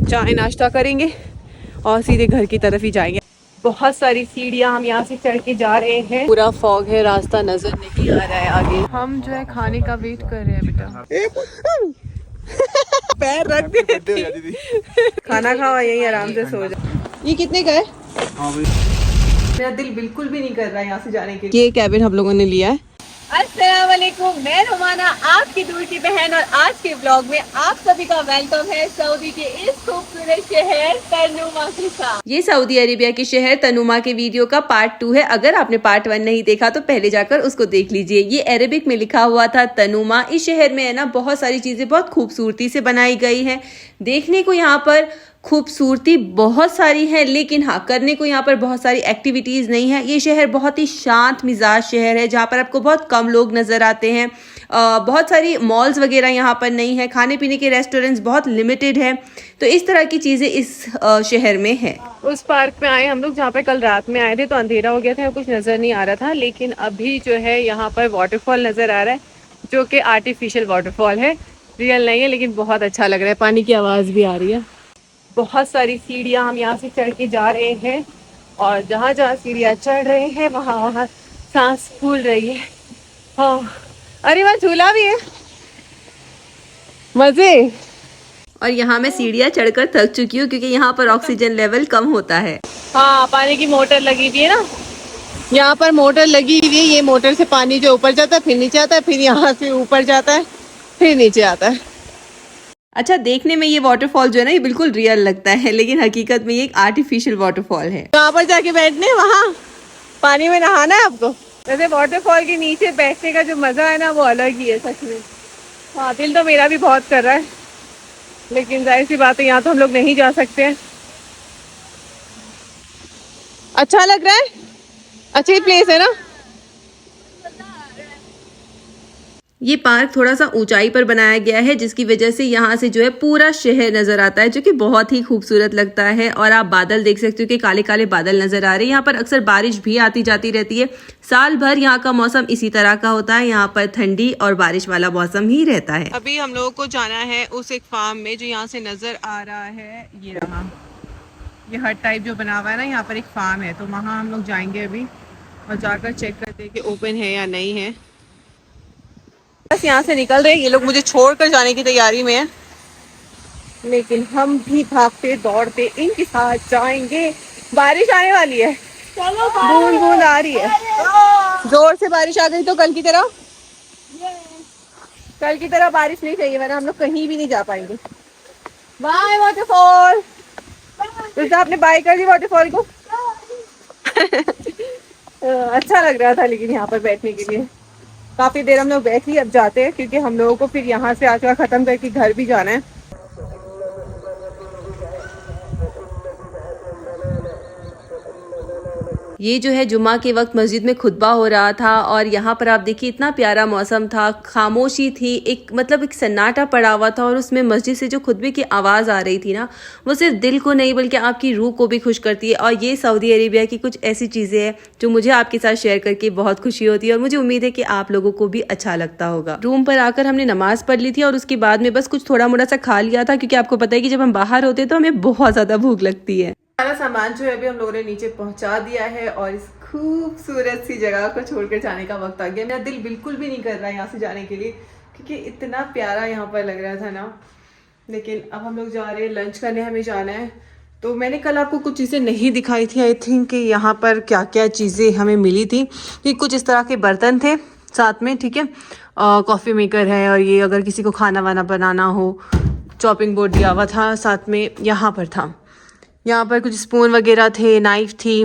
चाय नाश्ता करेंगे और सीधे घर की तरफ ही जाएंगे। बहुत सारी सीढ़ियाँ हम यहाँ से चढ़ के जा रहे हैं। पूरा फॉग है, रास्ता नजर नहीं आ रहा है आगे। हम जो है खाने का वेट कर रहे हैं बेटा। पैर रख दे। खाना खाओ यही आराम से सो जाओ। ये कितने का है? मेरा दिल बिल्कुल भी नहीं कर रहा है यहाँ से जाने के लिए। ये कैबिन हम लोगों ने लिया है। अस्सलाम वालेकुम, मैं रोमाना आपकी दूर की बहन और आज के ब्लॉग में आप सभी का वेलकम है सऊदी के इस खूबसूरत शहर तनुमा के साथ। ये सऊदी अरेबिया के शहर तनुमा के वीडियो का पार्ट 2 है। अगर आपने पार्ट 1 नहीं देखा तो पहले जाकर उसको देख लीजिए। ये अरेबिक में लिखा हुआ था तनुमा। इस शहर में है ना बहुत सारी चीजें बहुत खूबसूरती से बनाई गई है। देखने को यहाँ पर खूबसूरती बहुत सारी है, लेकिन हाँ करने को यहाँ पर बहुत सारी एक्टिविटीज़ नहीं है। ये शहर बहुत ही शांत मिजाज शहर है जहाँ पर आपको बहुत कम लोग नज़र आते हैं। बहुत सारी मॉल्स वगैरह यहाँ पर नहीं है। खाने पीने के रेस्टोरेंट्स बहुत लिमिटेड है। तो इस तरह की चीज़ें इस शहर में है। उस पार्क में आए हम लोग जहाँ पे कल रात में आए थे, तो अंधेरा हो गया था, कुछ नज़र नहीं आ रहा था। लेकिन अभी जो है यहाँ पर वाटरफॉल नज़र आ रहा है, जो कि आर्टिफिशियल वाटरफॉल है, रियल नहीं है, लेकिन बहुत अच्छा लग रहा है। पानी की आवाज़ भी आ रही है। बहुत सारी सीढ़ियाँ हम यहाँ से चढ़ के जा रहे हैं और जहाँ जहाँ सीढ़ियाँ चढ़ रहे हैं वहाँ वहाँ सांस फूल रही है। हाँ, अरे वहाँ झूला भी है, मजे। और यहाँ मैं सीढ़ियाँ चढ़कर थक चुकी हूँ क्योंकि यहाँ पर ऑक्सीजन लेवल कम होता है। हाँ, पानी की मोटर लगी हुई है ना, यहाँ पर मोटर लगी हुई है। ये मोटर से पानी जो ऊपर जाता है फिर नीचे आता है, फिर यहाँ से ऊपर जाता है फिर नीचे आता है। अच्छा, देखने में ये वाटरफॉल जो है ना ये बिल्कुल रियल लगता है, लेकिन हकीकत में ये एक आर्टिफिशियल वाटरफॉल है। वहाँ पर जाके बैठने, वहाँ पानी में नहाना है आपको। वैसे वाटरफॉल के नीचे बैठने का जो मजा है ना वो अलग ही है सच में। हाँ, दिल तो मेरा भी बहुत कर रहा है, लेकिन जाहिर सी बात है यहाँ तो हम लोग नहीं जा सकते हैं। अच्छा लग रहा है, अच्छी प्लेस है ना। ये पार्क थोड़ा सा ऊंचाई पर बनाया गया है, जिसकी वजह से यहाँ से जो है पूरा शहर नजर आता है, जो कि बहुत ही खूबसूरत लगता है। और आप बादल देख सकते हो कि काले काले बादल नजर आ रहे हैं। यहाँ पर अक्सर बारिश भी आती जाती रहती है। साल भर यहाँ का मौसम इसी तरह का होता है। यहाँ पर ठंडी और बारिश वाला मौसम ही रहता है। अभी हम लोगों को जाना है उस एक फार्म में जो यहाँ से नजर आ रहा है। ये रहा, ये हट टाइप जो बना हुआ है ना, यहाँ पर एक फार्म है, तो वहाँ हम लोग जाएंगे अभी और जाकर चेक करते हैं कि ओपन है या नहीं है। बस यहाँ से निकल रहे हैं, ये लोग मुझे छोड़कर जाने की तैयारी में है, लेकिन हम भी भागते दौड़ते इनके साथ जाएंगे। बारिश आने वाली है, बूंद बूंद आ रही है, जोर से बारिश आ गई तो कल की तरह बारिश नहीं चाहिए, वरना हम लोग कहीं भी नहीं जा पाएंगे। Bye waterfall. तो आपने बाय कर दी वाटरफॉल को। अच्छा लग रहा था लेकिन यहाँ पर बैठने के लिए काफी देर हम लोग बैठ, अब जाते हैं क्योंकि हम लोगों को फिर यहाँ से आकर खत्म करके घर भी जाना है। ये जो है जुम्मा के वक्त मस्जिद में खुतबा हो रहा था और यहाँ पर आप देखिए इतना प्यारा मौसम था, खामोशी थी, एक मतलब एक सन्नाटा पड़ा हुआ था। और उसमें मस्जिद से जो खुतबे की आवाज़ आ रही थी ना, वो सिर्फ दिल को नहीं बल्कि आपकी रूह को भी खुश करती है। और ये सऊदी अरेबिया की कुछ ऐसी चीज़ें हैं जो मुझे आपके साथ शेयर करके बहुत खुशी होती है और मुझे उम्मीद है कि आप लोगों को भी अच्छा लगता होगा। रूम पर आकर हमने नमाज पढ़ ली थी और उसके बाद में बस कुछ थोड़ा मोड़ा सा खा लिया था, क्योंकि आपको पता है कि जब हम बाहर होते हैं तो हमें बहुत ज़्यादा भूख लगती है। सारा सामान जो है अभी हम लोगों ने नीचे पहुंचा दिया है और इस खूबसूरत सी जगह को छोड़कर जाने का वक्त आ गया। मेरा दिल बिल्कुल भी नहीं कर रहा है यहाँ से जाने के लिए, क्योंकि इतना प्यारा यहाँ पर लग रहा था ना। लेकिन अब हम लोग जा रहे हैं, लंच करने हमें जाना है। तो मैंने कल आपको कुछ चीज़ें नहीं दिखाई थी, आई थिंक कि यहाँ पर क्या क्या चीज़ें हमें मिली थी। कि कुछ इस तरह के बर्तन थे साथ में, ठीक है, कॉफ़ी मेकर है, और ये अगर किसी को खाना वाना बनाना हो, चॉपिंग बोर्ड दिया हुआ था साथ में। यहाँ पर था, यहाँ पर कुछ स्पून वगैरह थे, नाइफ थी,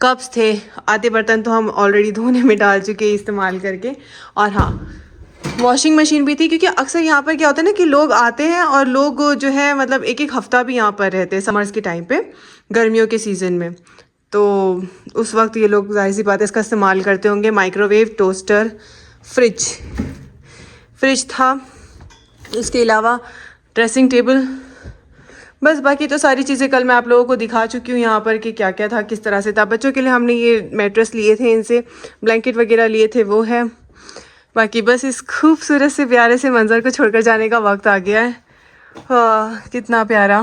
कप्स थे। आधे बर्तन तो हम ऑलरेडी धोने में डाल चुके इस्तेमाल करके। और हाँ, वॉशिंग मशीन भी थी, क्योंकि अक्सर यहाँ पर क्या होता है ना कि लोग आते हैं और लोग जो है मतलब एक एक हफ्ता भी यहाँ पर रहते हैं समर्स के टाइम पे, गर्मियों के सीज़न में। तो उस वक्त ये लोग जाहिर सी बात है इसका इस्तेमाल करते होंगे। माइक्रोवेव, टोस्टर, फ्रिज था, उसके अलावा ड्रेसिंग टेबल, बस बाकी तो सारी चीज़ें कल मैं आप लोगों को दिखा चुकी हूँ यहाँ पर कि क्या क्या था, किस तरह से था। बच्चों के लिए हमने ये मैट्रेस लिए थे, इनसे ब्लैंकेट वगैरह लिए थे, वो है। बाकी बस इस खूबसूरत से प्यारे से मंजर को छोड़कर जाने का वक्त आ गया है। हाँ, कितना प्यारा।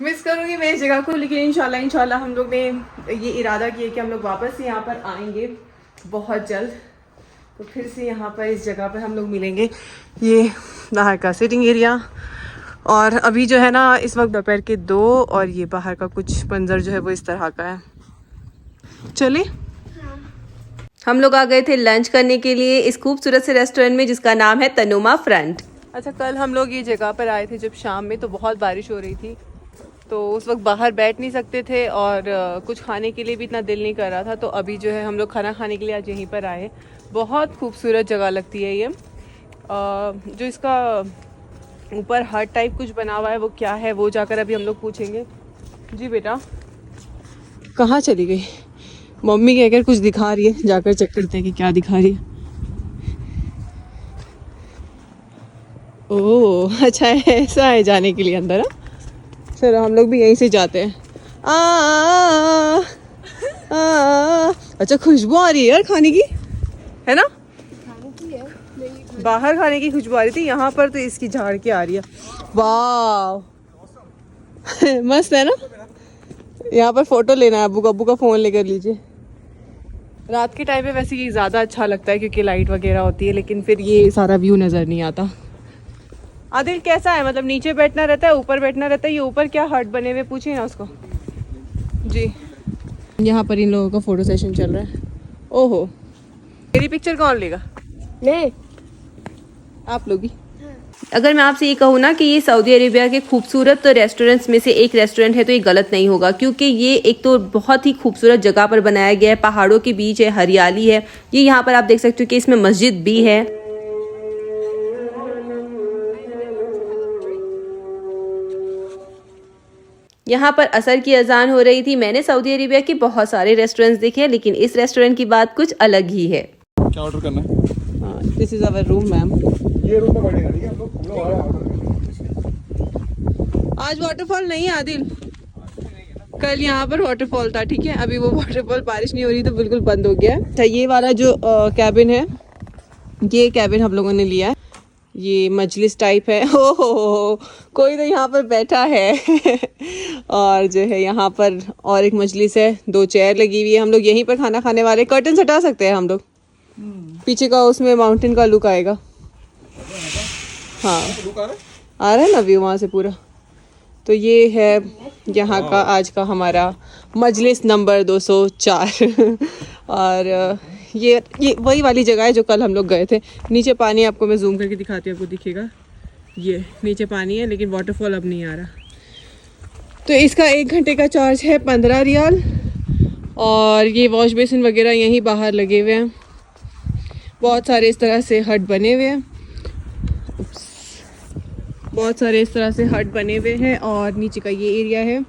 मिस करूँगी मैं इस जगह को, लेकिन इंशाल्लाह हम लोग ने ये इरादा किया कि हम लोग वापस से यहाँ पर आएंगे बहुत जल्द। तो फिर से यहाँ पर इस जगह पर हम लोग मिलेंगे। ये बाहर का सिटिंग एरिया, और अभी जो है ना इस वक्त दोपहर के 2 और ये बाहर का कुछ मंजर जो है वो इस तरह का है। चले हम लोग आ गए थे लंच करने के लिए इस खूबसूरत से रेस्टोरेंट में जिसका नाम है तनुमा फ्रंट। अच्छा, कल हम लोग ये जगह पर आए थे जब शाम में, तो बहुत बारिश हो रही थी, तो उस वक्त बाहर बैठ नहीं सकते थे और कुछ खाने के लिए भी इतना दिल नहीं कर रहा था। तो अभी जो है हम लोग खाना खाने के लिए आज यहीं पर आए। बहुत खूबसूरत जगह लगती है ये। जो इसका ऊपर हट टाइप कुछ बना हुआ है वो क्या है, वो जाकर अभी हम लोग पूछेंगे। जी बेटा, कहाँ चली गई? मम्मी कहकर कुछ दिखा रही है, जाकर चेक करते हैं कि क्या दिखा रही है। ओह अच्छा है, ऐसा है जाने के लिए अंदर। चलो हम लोग भी यहीं से जाते हैं। अच्छा खुशबू आ रही है यार खाने की, है ना? बाहर खाने की खुशबू आ रही थी, यहाँ पर तो इसकी झाड़ के आ रही है। वाह मस्त है ना? यहाँ पर फोटो लेना है, अब्बू का फोन लेकर लीजिए। रात के टाइम पे वैसे ये ज़्यादा अच्छा लगता है क्योंकि लाइट वगैरह होती है, लेकिन फिर ये सारा व्यू नज़र नहीं आता। आदिल कैसा है, मतलब नीचे बैठना रहता है, ऊपर बैठना रहता है? ये ऊपर क्या हट बने हुए, पूछिए ना उसको। जी, यहाँ पर इन लोगों का फोटो सेशन चल रहा है। ओहो, मेरी पिक्चर कौन लेगा? नहीं, आप लोगी। अगर मैं आपसे ये कहूँ ना कि ये सऊदी अरेबिया के खूबसूरत रेस्टोरेंट्स में से एक रेस्टोरेंट है तो ये गलत नहीं होगा, क्योंकि ये एक तो बहुत ही खूबसूरत जगह पर बनाया गया है, पहाड़ों के बीच है, हरियाली है। ये यहाँ पर आप देख सकते हो कि इसमें मस्जिद भी है। यहाँ पर असर की अजान हो रही थी। मैंने सऊदी अरेबिया के बहुत सारे रेस्टोरेंट्स देखे हैं, लेकिन इस रेस्टोरेंट की बात कुछ अलग ही है। क्या ऑर्डर करना है? This is our room ma'am. ये रूम में बैठेगा, ठीक है? हम लोग आज वाटरफॉल नहीं है आदिल, कल यहाँ पर वाटरफॉल था, ठीक है? अभी वो वाटरफॉल, बारिश नहीं हो रही तो बिल्कुल बंद हो गया है। अच्छा, ये वाला जो कैबिन है, ये कैबिन हम लोगों ने लिया है। ये मजलिस टाइप है। हो कोई तो यहाँ पर बैठा है और जो है यहाँ पर और एक मजलिस है, 2 चेयर लगी हुई है। हम लोग यहीं पर खाना खाने वाले। कर्टन हटा सकते हैं हम लोग, पीछे का उसमें माउंटेन का लुक आएगा। हाँ आ रहा है ना व्यू वहाँ से पूरा। तो ये है यहाँ का आज का हमारा मजलिस नंबर 204 और ये वही वाली जगह है जो कल हम लोग गए थे। नीचे पानी, आपको मैं जूम करके दिखाती हूँ, आपको दिखेगा। ये नीचे पानी है, लेकिन वाटरफॉल अब नहीं आ रहा। तो इसका 1 घंटे का चार्ज है 15 रियाल, और ये वॉश बेसिन वगैरह यहीं बाहर लगे हुए हैं। बहुत सारे इस तरह से हट बने हुए हैं, बहुत सारे इस तरह से हट बने हुए हैं। और नीचे का ये एरिया है,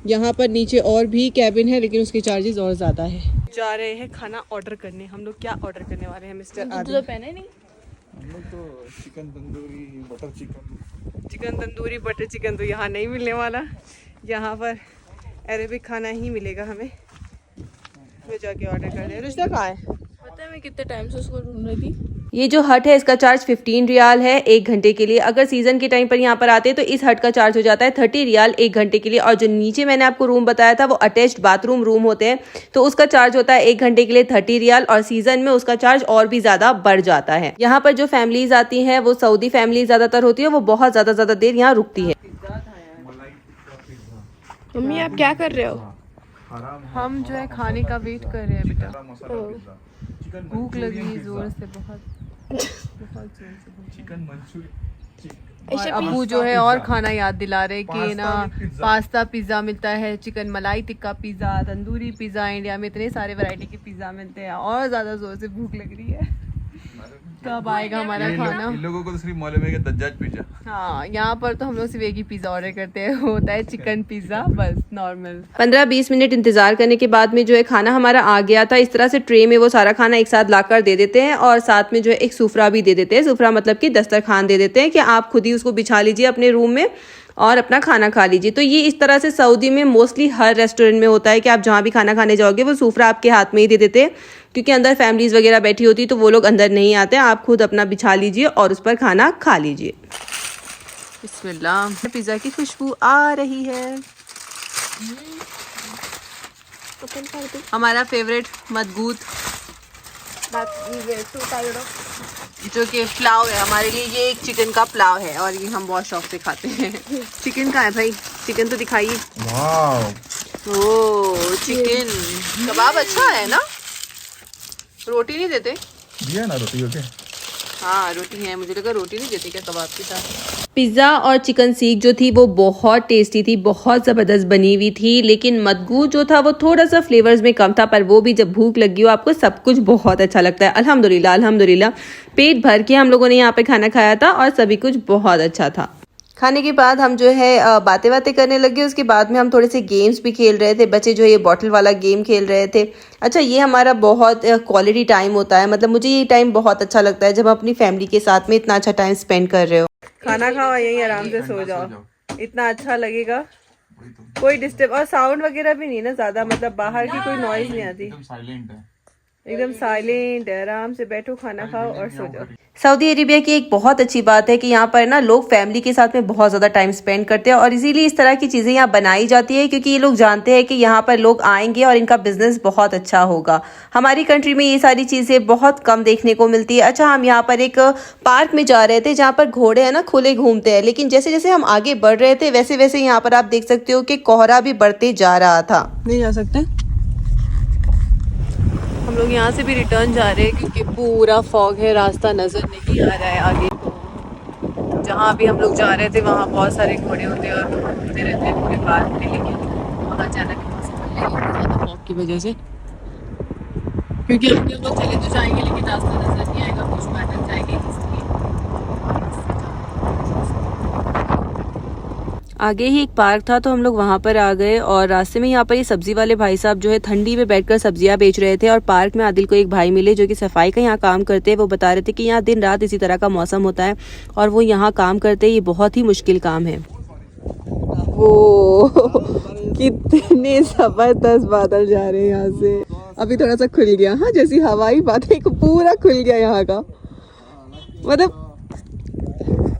यहाँ पर नीचे और भी कैबिन है, लेकिन उसके चार्जेस और ज़्यादा है। जा रहे हैं खाना ऑर्डर करने। हम लोग क्या ऑर्डर करने वाले हैं मिस्टर आदिल? तो पहने नहीं, हम लोग तो चिकन तंदूरी बटर चिकन तो यहाँ नहीं मिलने वाला। यहाँ पर अरेबिक खाना ही मिलेगा हमें। तो जाके ऑर्डर कर रहे हैं। रुश्ता कहाँ है? पता है मैं कितने टाइम से उसको ढूंढ रही थी। ये जो हट है इसका चार्ज 15 रियाल है 1 घंटे के लिए। अगर सीजन के टाइम पर यहाँ पर आते हैं तो इस हट का चार्ज हो जाता है 30 रियाल 1 घंटे के लिए। और जो नीचे मैंने आपको रूम बताया था वो अटैच्ड बाथरूम रूम होते हैं, तो उसका चार्ज होता है 1 घंटे के लिए 30 रियाल, और सीजन में उसका चार्ज और भी ज्यादा बढ़ जाता है। यहाँ पर जो फैमिलीज आती है वो सऊदी फैमिली ज्यादातर होती है, वो बहुत ज्यादा देर यहाँ रुकती है। मम्मी आप क्या कर रहे हो? हम जो है खाने का वेट कर रहे हैं बेटा। भूख लगी है जोर से, बहुत जोर से। चिकन मंचूरियन, और अब्बू जो है और खाना याद दिला रहे कि ना पास्ता पिज़्ज़ा मिलता है, चिकन मलाई tikka pizza, tandoori pizza. India में इतने सारे वैरायटी के पिज़्ज़ा मिलते हैं और ज़्यादा जोर से भूख लग रही है। कब आएगा हमारा खाना? इन लोगों को तो सिर्फ मालूम है कि दज्जाज पिज़्ज़ा। हाँ, यहाँ पर तो हम लोग सिर्फ एक ही पिज़्ज़ा ऑर्डर करते हैं, होता है चिकन पिज़्ज़ा, बस नॉर्मल। 15-20 मिनट इंतजार करने के बाद में जो है खाना हमारा आ गया था। इस तरह से ट्रे में वो सारा खाना एक साथ लाकर दे देते हैं, और साथ में जो है एक सूफरा भी दे देते हैं। सूफरा मतलब कि दस्तरखान दे देते हैं कि आप खुद ही उसको बिछा लीजिए अपने रूम में और अपना खाना खा लीजिए। तो ये इस तरह से सऊदी में मोस्टली हर रेस्टोरेंट में होता है कि आप जहाँ भी खाना खाने जाओगे वो सूफरा आपके हाथ में ही दे देते हैं, क्योंकि अंदर फैमिलीज वगैरह बैठी होती तो वो लोग अंदर नहीं आते। आप खुद अपना बिछा लीजिए और उस पर खाना खा लीजिए। बिस्मिल्लाह, पिज़्ज़ा की खुशबू आ रही है। हमारा फेवरेट मदगूत जो कि पुलाव है हमारे लिए, ये एक चिकन का पुलाव है और ये हम बहुत शौक से खाते हैं। चिकन का है भाई, चिकन तो दिखाइए। ओह चिकन कबाब अच्छा है ना। रोटी नहीं देते? दिया ना रोटी। ओके हाँ रोटी है, मुझे लगा रोटी नहीं देते क्या कबाब के साथ। पिज़्ज़ा और चिकन सीख जो थी वो बहुत टेस्टी थी, बहुत ज़बरदस्त बनी हुई थी, लेकिन मदगू जो था वो थोड़ा सा फ्लेवर्स में कम था, पर वो भी जब भूख लगी हो आपको सब कुछ बहुत अच्छा लगता है। अल्हम्दुलिल्लाह अल्हम्दुलिल्लाह पेट भर के हम लोगों ने यहाँ पे खाना खाया था और सभी कुछ बहुत अच्छा था। खाने के बाद हम जो है बातें करने लगे। उसके बाद में हम थोड़े से गेम्स भी खेल रहे थे। बच्चे जो है ये बॉटल वाला गेम खेल रहे थे। अच्छा ये हमारा बहुत क्वालिटी टाइम होता है, मतलब मुझे ये टाइम बहुत अच्छा लगता है जब हम अपनी फैमिली के साथ में इतना अच्छा टाइम स्पेंड कर रहे हो। खाना खाओ यहीं आराम से सो जाओ, इतना अच्छा लगेगा। कोई डिस्टर्ब और साउंड वगैरह भी नहीं ना ज्यादा, मतलब बाहर की कोई नॉइज नहीं आती, एकदम साइलेंट है। आराम से बैठो, खाना खाओ और सो जाओ। सऊदी अरेबिया की एक बहुत अच्छी बात है कि यहाँ पर ना लोग फैमिली के साथ में बहुत ज़्यादा टाइम स्पेंड करते हैं और इसीलिए इस तरह की चीज़ें यहाँ बनाई जाती है, क्योंकि ये लोग जानते हैं कि यहाँ पर लोग आएंगे और इनका बिजनेस बहुत अच्छा होगा। हमारी कंट्री में ये सारी चीज़ें बहुत कम देखने को मिलती है। अच्छा हम यहाँ पर एक पार्क में जा रहे थे जहाँ पर घोड़े है ना खुले घूमते हैं, लेकिन जैसे जैसे हम आगे बढ़ रहे थे वैसे वैसे यहाँ पर आप देख सकते हो कि कोहरा भी बढ़ते जा रहा था। नहीं जा सकते हम लोग, यहाँ से भी रिटर्न जा रहे हैं क्योंकि पूरा फॉग है, रास्ता नज़र नहीं आ रहा है आगे। जहाँ भी हम लोग जा रहे थे वहाँ बहुत सारे घोड़े होते हैं और घूमते रहते हैं पूरे पार्क में, लेकिन वहाँ जाना भी पॉसिबल नहीं है ज़्यादा फॉग की वजह से, क्योंकि आगे हम लोग चले तो जाएंगे लेकिन रास्ता नज़र नहीं आएगा, कुछ पैदल जाएंगे इसलिए। आगे ही एक पार्क था तो हम लोग वहाँ पर आ गए और रास्ते में यहाँ पर ये सब्जी वाले भाई साहब जो है ठंडी में बैठकर सब्जियाँ बेच रहे थे और पार्क में आदिल को एक भाई मिले जो कि सफाई का यहाँ काम करते हैं। वो बता रहे थे कि यहाँ दिन रात इसी तरह का मौसम होता है और वो यहाँ काम करते हैं, ये बहुत ही मुश्किल काम है। वो कितने जबरदस्त बादल जा रहे हैं यहाँ से। अभी थोड़ा सा खुल गया, हाँ जैसी हवाई बातें पूरा खुल गया यहाँ का, मतलब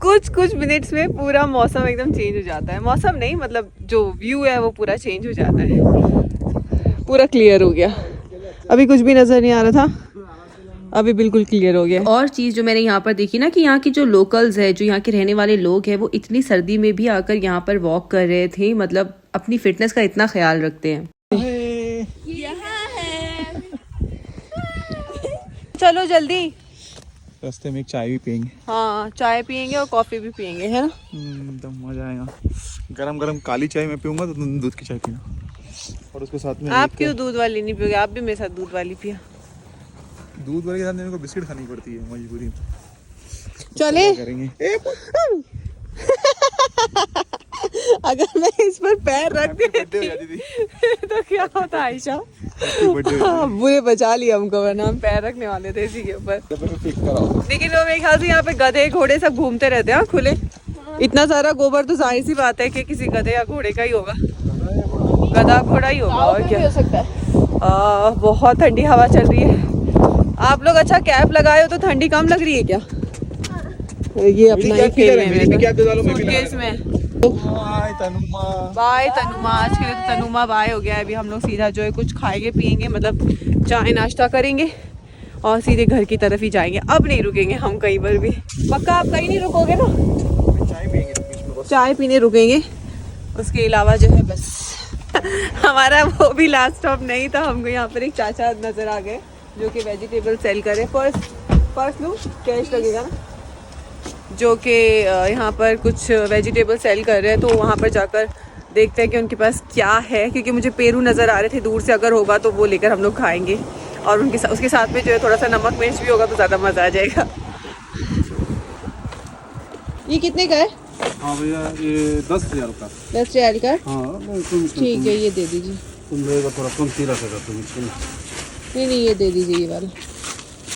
कुछ मिनट्स में पूरा मौसम एकदम चेंज हो जाता है। मौसम नहीं मतलब जो व्यू है वो पूरा चेंज हो जाता है, पूरा क्लियर हो गया। अभी कुछ भी नजर नहीं आ रहा था, अभी बिल्कुल क्लियर हो गया। और चीज जो मैंने यहाँ पर देखी ना कि यहाँ की जो लोकल्स है, जो यहाँ के रहने वाले लोग हैं, वो इतनी सर्दी में भी आकर यहाँ पर वॉक कर रहे थे, मतलब अपनी फिटनेस का इतना ख्याल रखते हैं। चलो जल्दी, रास्ते में एक चाय भी पियेंगे। हाँ चाय पियेंगे और कॉफी भी पियेंगे, है ना। एकदम मजा आएगा। गरम गरम काली चाय मैं पीऊंगा तो तुम दूध की चाय पीना, और उसके साथ में आप क्यों दूध वाली नहीं पियोगे? आप भी मेरे साथ दूध वाली पिया। दूध वाले के साथ मेरे को बिस्किट खानी पड़ती है मजबूरी में। चले करेंगे। अगर मैं इस पर पैर रख देती तो क्या होता आयशा? बुरे बचा लिया हमको, वरना हम पैर रखने वाले थे इसी के ऊपर। लेकिन वो मेरे ख्याल से यहाँ पे गधे घोड़े सब घूमते रहते हैं खुले। इतना सारा गोबर तो जाहिर सी बात है कि किसी गधे या घोड़े का ही होगा, गधा घोड़ा ही होगा और क्या हो सकता है। बहुत ठंडी हवा चल रही है। आप लोग अच्छा कैप लगाए हो तो ठंडी कम लग रही है क्या? ये अपना ही खेल रहे हैं इसमें। बाय तनुमा, आज के लिए तो तनुमा बाय हो गया है। अभी हम लोग सीधा जो है कुछ खाएंगे पियेंगे, मतलब चाय नाश्ता करेंगे और सीधे घर की तरफ ही जाएंगे। अब नहीं रुकेंगे हम कहीं पर भी। पक्का आप कहीं नहीं रुकोगे ना? चाय पीने रुकेंगे, उसके अलावा जो है बस हमारा वो भी लास्ट स्टॉप नहीं था। हमको यहाँ पर एक चाचा नजर आ गए जो कि वेजिटेबल सेल करे। पर्स लो, कैश लगेगा ना, जो कि यहाँ पर कुछ वेजिटेबल सेल कर रहे हैं। तो वहाँ पर जाकर देखते हैं कि उनके पास क्या है, क्योंकि मुझे पेरू नज़र आ रहे थे दूर से। अगर होगा तो वो लेकर हम लोग खाएंगे और उसके साथ में जो है थोड़ा सा नमक मिर्च भी होगा तो ज़्यादा मज़ा आ जाएगा। ये कितने का है? हाँ भैया ये 10,000 का। 10 रियाल का? हाँ ठीक है, ये दे दीजिए। तुम लेगा थोड़ा कम तीरा से तुम। नहीं ये दे दीजिए ये वाला।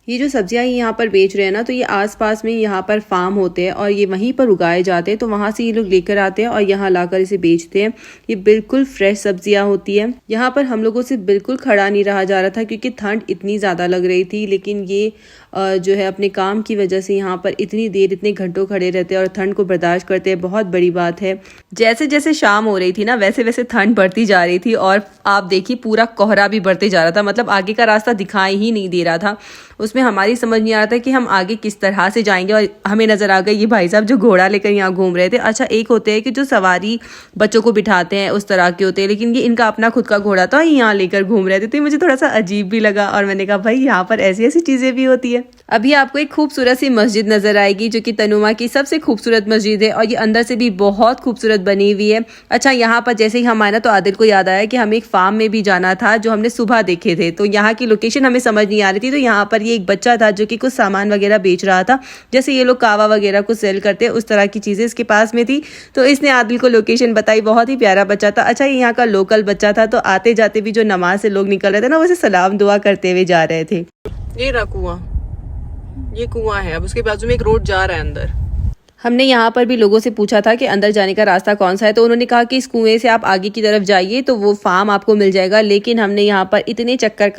ये जो सब्जियां यहाँ पर बेच रहे हैं ना, तो ये आसपास में यहाँ पर फार्म होते हैं और ये वहीं पर उगाए जाते हैं, तो वहाँ से ये लोग लेकर आते हैं और यहाँ लाकर इसे बेचते हैं। ये बिल्कुल फ्रेश सब्जियां होती है। यहाँ पर हम लोगों से बिल्कुल खड़ा नहीं रहा जा रहा था क्योंकि ठंड इतनी ज़्यादा लग रही थी, लेकिन ये जो है अपने काम की वजह से यहाँ पर इतनी देर इतने घंटों खड़े रहते हैं और ठंड को बर्दाश्त करते हैं, बहुत बड़ी बात है। जैसे जैसे शाम हो रही थी ना वैसे वैसे ठंड बढ़ती जा रही थी और आप देखिए पूरा कोहरा भी बढ़ते जा रहा था, मतलब आगे का रास्ता दिखाई ही नहीं दे रहा था। उसमें हमारी समझ नहीं आ रहा था कि हम आगे किस तरह से जाएंगे और हमें नजर आ गए ये भाई साहब जो घोड़ा लेकर यहाँ घूम रहे थे। अच्छा, एक होते हैं कि जो सवारी बच्चों को बिठाते हैं उस तरह के होते हैं, लेकिन ये इनका अपना खुद का घोड़ा था, यहाँ लेकर घूम रहे थे। तो मुझे थोड़ा सा अजीब भी लगा और मैंने कहा भाई यहाँ पर ऐसी ऐसी चीजें भी होती है। अभी आपको एक खूबसूरत सी मस्जिद नजर आएगी जो कि तनुमा की सबसे खूबसूरत मस्जिद है और ये अंदर से भी बहुत खूबसूरत बनी हुई है। अच्छा, यहाँ पर जैसे ही हम आए ना तो आदिल को याद आया कि हमें एक फार्म में भी जाना था जो हमने सुबह देखे थे, तो यहाँ की लोकेशन हमें समझ नहीं आ रही थी। तो यहाँ पर ये एक बच्चा था जो कि कुछ सामान वगैरह बेच रहा था, जैसे ये लोग कावा वगैरह को सेल करते हैं उस तरह की चीजें इसके पास में थी। तो इसने आदिल को लोकेशन बताई, बहुत ही प्यारा बच्चा था। अच्छा, ये यहाँ का लोकल बच्चा था, तो आते जाते भी जो नमाज से लोग निकल रहे थे ना वैसे सलाम दुआ करते हुए जा रहे थे। ये रहा कुआं, ये कुआं है, अब उसके बाजू में एक रोड जा रहा है अंदर। हमने यहाँ पर भी लोगों से पूछा था कि अंदर जाने का रास्ता कौन सा है, तो उन्होंने कहा कि इस कुएं से आप आगे की तरफ जाइए तो वो फार्म आपको मिल जाएगा। लेकिन हमने यहाँ पर इतने चक्कर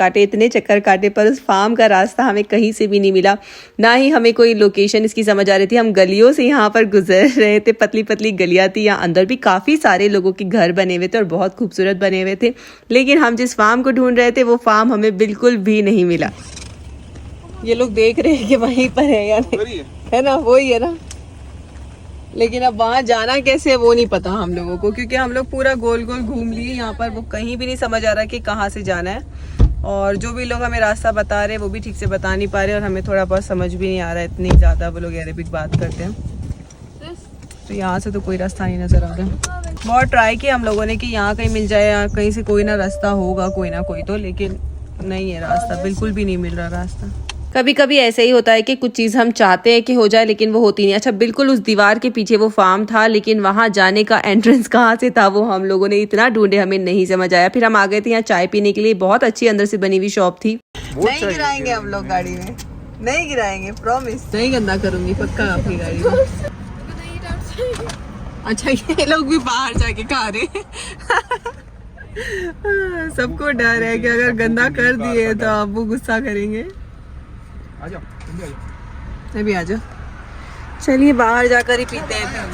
काटे पर उस फार्म का रास्ता हमें कहीं से भी नहीं मिला, ना ही हमें कोई लोकेशन इसकी समझ आ रही थी। हम गलियों से यहाँ पर गुजर रहे थे, पतली पतली गलियाँ थी, यहाँ अंदर भी काफ़ी सारे लोगों के घर बने हुए थे और बहुत खूबसूरत बने हुए थे। लेकिन हम जिस फार्म को ढूंढ रहे थे वो फार्म हमें बिल्कुल भी नहीं मिला। ये लोग देख रहे हैं कि वहीं पर है या नहीं, है ना, वही है ना। लेकिन अब वहाँ जाना कैसे है वो नहीं पता हम लोगों को, क्योंकि हम लोग पूरा गोल गोल घूम लिए यहाँ पर, वो कहीं भी नहीं समझ आ रहा कि कहाँ से जाना है। और जो भी लोग हमें रास्ता बता रहे हैं वो भी ठीक से बता नहीं पा रहे और हमें थोड़ा बहुत समझ भी नहीं आ रहा है, इतनी ज़्यादा वो लोग अरेबिक बात करते हैं। तो यहाँ से तो कोई रास्ता नहीं नज़र आ रहा। बहुत ट्राई किया हम लोगों ने कि यहाँ कहीं मिल जाए, यहाँ कहीं से कोई ना रास्ता होगा कोई ना कोई तो, लेकिन नहीं है रास्ता, बिल्कुल भी नहीं मिल रहा रास्ता। कभी कभी ऐसे ही होता है कि कुछ चीज़ हम चाहते हैं कि हो जाए लेकिन वो होती नहीं। अच्छा, बिल्कुल उस दीवार के पीछे वो फार्म था, लेकिन वहाँ जाने का एंट्रेंस कहाँ से था वो हम लोगों ने इतना ढूंढे, हमें नहीं समझ आया। फिर हम आ गए थे यहाँ चाय पीने के लिए, बहुत अच्छी अंदर से बनी हुई शॉप थी। नहीं गिराएंगे हम लोग गाड़ी में, नहीं गिराएंगे, प्रॉमिस। नहीं गंदा करूंगी पक्का आपकी गाड़ी में। अच्छा, ये लोग भी बाहर जाके खा रहे हैं। सबको डर है कि अगर गंदा कर दिए तो आप वो गुस्सा करेंगे। अभी आ जाओ, चलिए बाहर जाकर ही पीते हैं।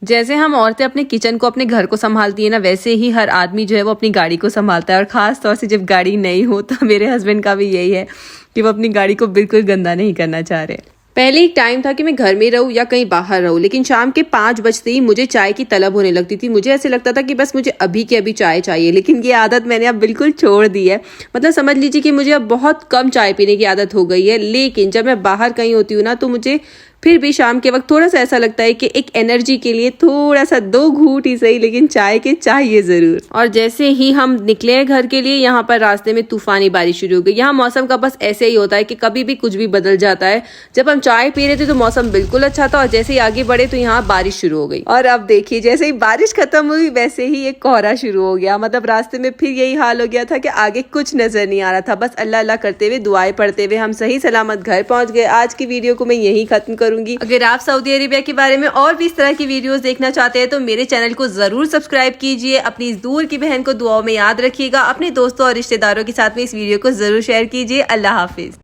जैसे हम औरतें अपने किचन को अपने घर को संभालती है ना, वैसे ही हर आदमी जो है वो अपनी गाड़ी को संभालता है। और खास तौर से जब गाड़ी नहीं हो, तो मेरे हस्बैंड का भी यही है कि वो अपनी गाड़ी को बिल्कुल गंदा नहीं करना चाह रहे। पहले एक टाइम था कि मैं घर में रहूं या कहीं बाहर रहूं, लेकिन शाम के 5 बजते ही मुझे चाय की तलब होने लगती थी। मुझे ऐसे लगता था कि बस मुझे अभी के अभी चाय चाहिए, लेकिन ये आदत मैंने अब बिल्कुल छोड़ दी है। मतलब समझ लीजिए कि मुझे अब बहुत कम चाय पीने की आदत हो गई है। लेकिन जब मैं बाहर कहीं होती हूँ ना तो मुझे फिर भी शाम के वक्त थोड़ा सा ऐसा लगता है कि एक एनर्जी के लिए थोड़ा सा 2 घूंट ही सही, लेकिन चाय के चाहिए जरूर। और जैसे ही हम निकले घर के लिए, यहाँ पर रास्ते में तूफानी बारिश शुरू हो गई। यहाँ मौसम का बस ऐसे ही होता है कि कभी भी कुछ भी बदल जाता है। जब हम चाय पी रहे थे तो मौसम बिल्कुल अच्छा था और जैसे ही आगे बढ़े तो यहाँ बारिश शुरू हो गई। और अब देखिए जैसे ही बारिश खत्म हुई वैसे ही एक कोहरा शुरू हो गया। मतलब रास्ते में फिर यही हाल हो गया था कि आगे कुछ नजर नहीं आ रहा था। बस अल्लाह अल्लाह करते हुए, दुआएं पढ़ते हुए हम सही सलामत घर पहुंच गए। आज की वीडियो को मैं यही खत्म करूंगी। अगर आप सऊदी अरेबिया के बारे में और भी इस तरह की वीडियोस देखना चाहते हैं तो मेरे चैनल को जरूर सब्सक्राइब कीजिए। अपनी इस दूर की बहन को दुआओं में याद रखिएगा। अपने दोस्तों और रिश्तेदारों के साथ में इस वीडियो को जरूर शेयर कीजिए। अल्लाह हाफिज।